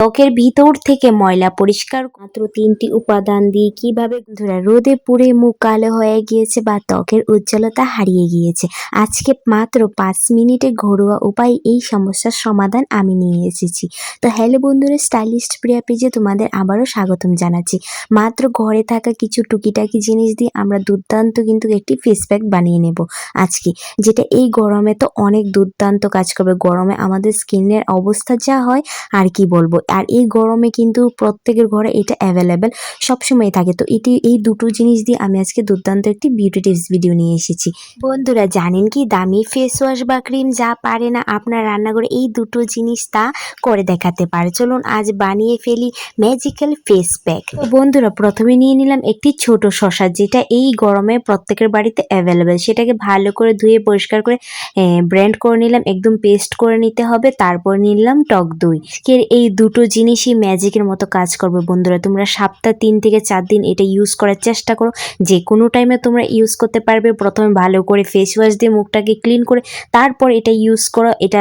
ত্বকের ভিতর থেকে ময়লা পরিষ্কার মাত্র 3টি উপাদান দিয়ে কিভাবে বন্ধুরা রোদে পুড়ে মুখ কালো হয়ে গিয়েছে বা ত্বকের উজ্জ্বলতা হারিয়ে গিয়েছে। আজকে মাত্র 5 মিনিটে ঘরোয়া উপায়ে এই সমস্যার সমাধান আমি নিয়ে এসেছি। তো হ্যালো বন্ধুরা, স্টাইলিস্ট প্রিয়া পেজে তোমাদের আবারও স্বাগতম জানাচ্ছি। মাত্র ঘরে থাকা কিছু টুকিটাকি জিনিস দিয়ে আমরা দুর্দান্ত কিন্তু একটি ফেস প্যাক বানিয়ে নেব আজকে, যেটা এই গরমে তো অনেক দুর্দান্ত কাজ করবে। গরমে আমাদের স্কিনের অবস্থা যা হয় আর কি বলবো। আর এই গরমে কিন্তু প্রত্যেকের ঘরে এটা অ্যাভেলেবেল সবসময় থাকে। তো এই দুটো জিনিস দিয়ে আমি আজকে দুর্দান্ত একটি বিউটি টিপস ভিডিও নিয়ে এসেছি। বন্ধুরা জানেন কি, দামি ফেস ওয়াশ বা ক্রিম যা পারে না আপনার রান্নাঘরে, এই দুটো জিনিস তা করে দেখাতে পারে। চলুন আজ বানিয়ে ফেলি ম্যাজিক্যাল ফেস প্যাক। তো বন্ধুরা প্রথমে নিয়ে নিলাম একটি ছোট শসা, যেটা এই গরমে প্রত্যেকের বাড়িতে অ্যাভেলেবেল। সেটাকে ভালো করে ধুয়ে পরিষ্কার করে ব্লেন্ড করে নিলাম, একদম পেস্ট করে নিতে হবে। তারপর নিলাম টক দই। এই দুটো জিনিসই ম্যাজিকের মতো কাজ করবে বন্ধুরা। তোমরা সপ্তাহে 3 থেকে 4 দিন এটা ইউজ করার চেষ্টা করো, যে কোনো টাইমে তোমরা ইউজ করতে পারবে। প্রথমে ভালো করে ফেস ওয়াশ দিয়ে মুখটাকে ক্লিন করে তারপর এটা ইউজ করো। এটা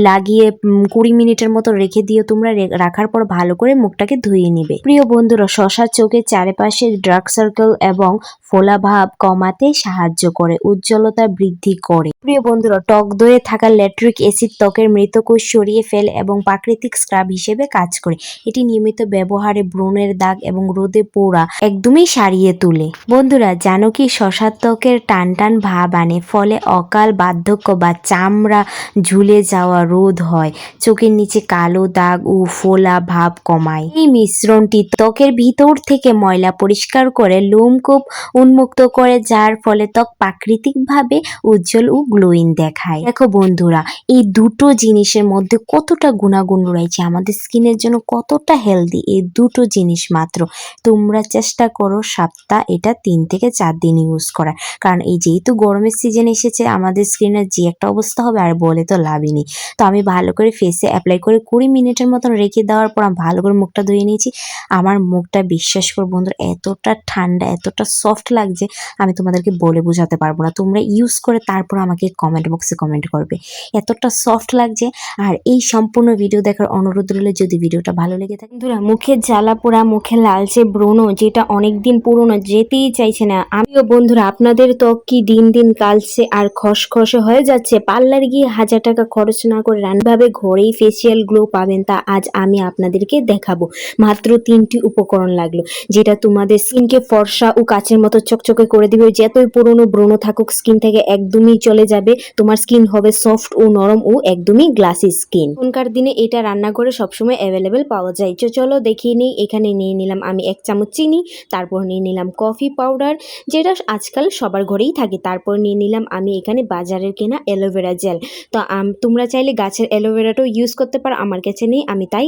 লাগিয়ে 20 মিনিটের মতো রেখে দিও তোমরা। রাখার পর ভালো করে মুখটাকে ধুয়ে নিবে। প্রিয় বন্ধুরা, শসা চোখের চারপাশে ডার্ক সার্কেল এবং ফোলা ভাব কমাতে সাহায্য করে, উজ্জ্বলতা বৃদ্ধি করে। প্রিয় বন্ধুরা, টক দইয়ে থাকা ল্যাকটিক অ্যাসিড ত্বকের মৃত কোষ সরিয়ে ফেলে এবং প্রাকৃতিক স্ক্রাব হিসেবে কাজ করে। এটি নিয়মিত ব্যবহারে ব্রণের দাগ এবং রোদে পোড়া একদমই সারিয়ে তোলে। বন্ধুরা জানো কি, শসা ত্বকের টান টান ভাব আনে, ফলে অকাল বার্ধক্য বা চামড়া ঝুলে যাওয়া রোধ হয়, চোখের নিচে কালো দাগ ও ফোলা ভাব কমায়। এই মিশ্রণটি ত্বকের ভিতর থেকে ময়লা পরিষ্কার করে, লোমকূপ উন্মুক্ত করে, যার ফলে ত্বক প্রাকৃতিকভাবে উজ্জ্বল ও গ্লোয়িং দেখায়। দেখো বন্ধুরা, এই দুটো জিনিসের মধ্যে কতটা গুণাগুণ রয়েছে, আমাদের স্কিনের জন্য কতটা হেলদি। এই দুটো জিনিস মাত্র তোমরা চেষ্টা করো সপ্তাহ এটা 3 থেকে 4 দিন ইউজ করার। কারণ এই যেহেতু গরমের সিজন এসেছে, আমাদের স্কিনের যে একটা অবস্থা হবে আর বলে তো লাভই নেই। তো আমি ভালো করে ফেসে অ্যাপ্লাই করে 20 মিনিটের মতন রেখে দেওয়ার পর আমি ভালো করে মুখটা ধুয়ে নিয়েছি। আমার মুখটা বিশ্বাস করো বন্ধুরা, এতটা ঠান্ডা, এতটা সফট লাগছে, আমি তোমাদেরকে বলে বোঝাতে পারবো না। তোমরা ইউজ করে তারপর আমাকে কমেন্ট বক্সে কমেন্ট করবে, এতটা সফট লাগছে। আর এই সম্পূর্ণ ভিডিও দেখার অনুরোধ রইল, যদি ভিডিওটা ভালো লেগে থাকে। বন্ধুরা, মুখের জ্বালা পোড়া, মুখে লালচে ব্রণ, যেটা অনেকদিন পুরনো, যেতেই চাইছে না। আমিও বন্ধুরা, আপনাদের ত্বক কি দিন দিন কালচে আর খসখসে হয়ে যাচ্ছে? পার্লার গিয়ে 1000 টাকা খরচ না করে রান্নাভাবে ঘরেই ফেসিয়াল গ্লো পাবেন, তা আজ আমি আপনাদেরকে দেখাবো। মাত্র 3টি উপকরণ লাগলো, যেটা তোমাদের স্কিনকে ফর্সা ও কাচের মতো চকচকে করে দিবে। যতই পুরনো ব্রণ থাকুক, স্কিন থেকে একদমই চলে যাবে। তোমার স্কিন হবে সফট ও নরম ও একদমই গ্লাসি স্কিন। এখনকার দিনে এটা রান্নাঘরে সবসময় অ্যাভেলেবেল পাওয়া যায়। চলো দেখিয়ে নিই। এখানে নিয়ে নিলাম আমি 1 চামচ চিনি, তারপর নিয়ে নিলাম কফি পাউডার, যেটা আজকাল সবার ঘরেই থাকে। তারপর নিয়ে নিলাম আমি এখানে বাজারের কেনা অ্যালোভেরা জেল। তো তোমরা চাইলে গাছের অ্যালোভেরাটাও ইউজ করতে পারো, আমার কাছে নেই, আমি তাই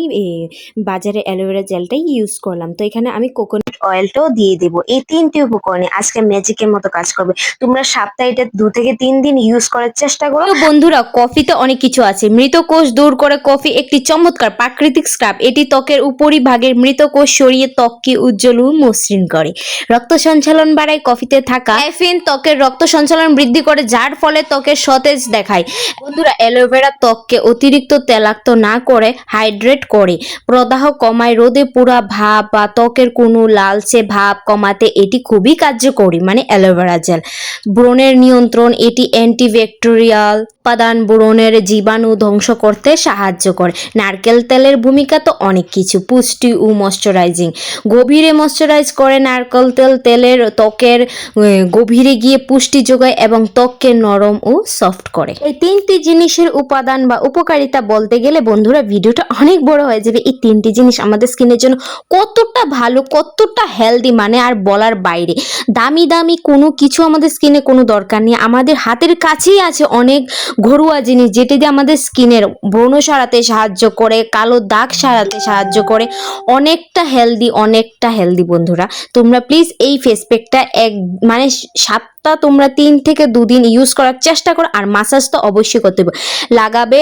বাজারে অ্যালোভেরা জেলটাই ইউজ করলাম। তো এখানে আমি কোকোনাট অয়েলটাও দিয়ে দেবো। এই 3টি উপকরণে আজকে ম্যাজিকের মতো কাজ করবে। তোমরা সপ্তাহে এটা 2 থেকে 3 দিন ইউজ করার চেষ্টা করো। বন্ধুরা, কফিতে অনেক কিছু আছে। মৃত কোষ দূর করে কফি একটি চমৎকার প্রাকৃতিক স্ক্রাব। এটি ত্বকের উপরিভাগের মৃত কোষ সরিয়ে ত্বককে উজ্জ্বল ও মসৃণ করে। রক্ত সঞ্চালন বাড়ায়। কফিতে থাকা ক্যাফিন ত্বকের রক্ত সঞ্চালন বৃদ্ধি করে, যার ফলে ত্বকের সতেজ দেখায়। বন্ধুরা, অ্যালোভেরা ত্বককে অতিরিক্ত তেলাক্ত না করে হাইড্রেট করে, প্রদাহ কমায়, রোদে পুরা ভাব বা ত্বকের কোনো লালচে ভাব কমাতে এটি খুবই কার্যকরী। মানে অ্যালোভেরা জেল। ব্রণের নিয়ন্ত্রণ, এটি অ্যান্টিব্যাকটেরিয়াল উপাদান ব্রণের জীবাণু ধ্বংস করতে সাহায্য করে। নারকেল তেলের ভূমিকা তো অনেক কিছু, পুষ্টি ও ময়শ্চারাইজিং। গভীরে ময়শ্চারাইজ করে নারকেল তেলের ত্বকের গভীরে গিয়ে পুষ্টি যোগায় এবং ত্বককে নরম ও সফট করে। এই 3টি জিনিসের উপাদান বা উপকারিতা বলতে গেলে বন্ধুরা ভিডিওটা অনেক বড় হয়ে যাবে। এই 3টি জিনিস আমাদের স্কিনের জন্য কতটা ভালো, কতটা হেলদি, মানে আর বলার বাইরে। দামি দামি কোনো কিছু আমাদের স্কিনে কোনো দরকার নেই। আমাদের হাতের কাছেই আছে অনেক ঘরোয়া জিনিস, যেটি দিয়ে আমাদের স্কিনের ব্রণ সারাতে সাহায্য করে, কালো দাগ সারাতে সাহায্য করে। অনেকটা হেলদি বন্ধুরা। তোমরা প্লিজ এই ফেস প্যাকটা মানে তোমরা 3 থেকে 2 দিন ইউজ করার চেষ্টা করো। আর মাসাজ তো অবশ্যই করতে হবে। লাগাবে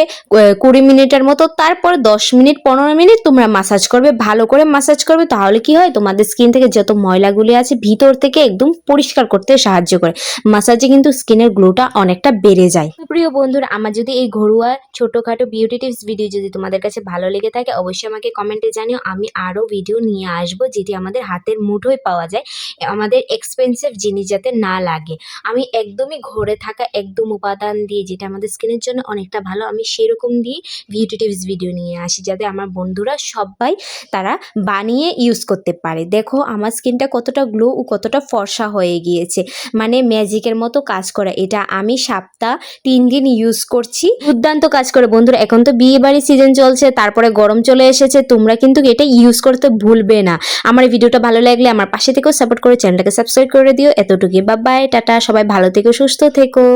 20 মিনিটের মতো, তারপর 10 মিনিট 15 মিনিট তোমরা মাসাজ করবে, ভালো করে মাসাজ করবে। তাহলে কি হয়, তোমাদের স্কিন থেকে যত ময়লাগুলি আছে ভিতর থেকে একদম পরিষ্কার করতে সাহায্য করে। মাসাজে কিন্তু স্কিনের গ্লোটা অনেকটা বেড়ে যায়। প্রিয় বন্ধুরা, আমার যদি এই ঘরোয়া ছোটখাটো বিউটি টিপস ভিডিও যদি তোমাদের কাছে ভালো লেগে থাকে, লাগে অবশ্যই আমাকে কমেন্টে জানিও। আমি আরও ভিডিও নিয়ে আসবো যেটি আমাদের হাতের মুঠোয় পাওয়া যায়, আমাদের এক্সপেন্সিভ জিনিস যাতে না লাগে। আমি একদমই ঘরে থাকা একদম উপাদান দিয়ে যেটা আমাদের স্কিনের জন্য অনেকটা ভালো, আমি সেরকম দিয়ে বিউটি টিপস ভিডিও নিয়ে আসি যাতে আমার বন্ধুরা সবাই তারা বানিয়ে ইউজ করতে পারে। দেখো আমার স্কিনটা কতটা গ্লো ও কতটা ফর্সা হয়ে গিয়েছে, মানে ম্যাজিকের মতো কাজ করে। এটা আমি সপ্তাহ 3 দিন ইউজ করছি, দুর্দান্ত কাজ করে বন্ধুরা। এখন তো বিয়ে বাড়ির সিজন চলছে, তারপরে গরম চলে এসেছে, তোমরা কিন্তু এটা ইউজ করতে ভুলবে না। আমার এই ভিডিওটা ভালো লাগলে আমার পাশে থেকেও সাপোর্ট করে চ্যানেলটাকে সাবস্ক্রাইব করে দিও। এতটুকুই, বাই বাই, টাটা, সবাই ভালো থেকো, সুস্থ থেকো।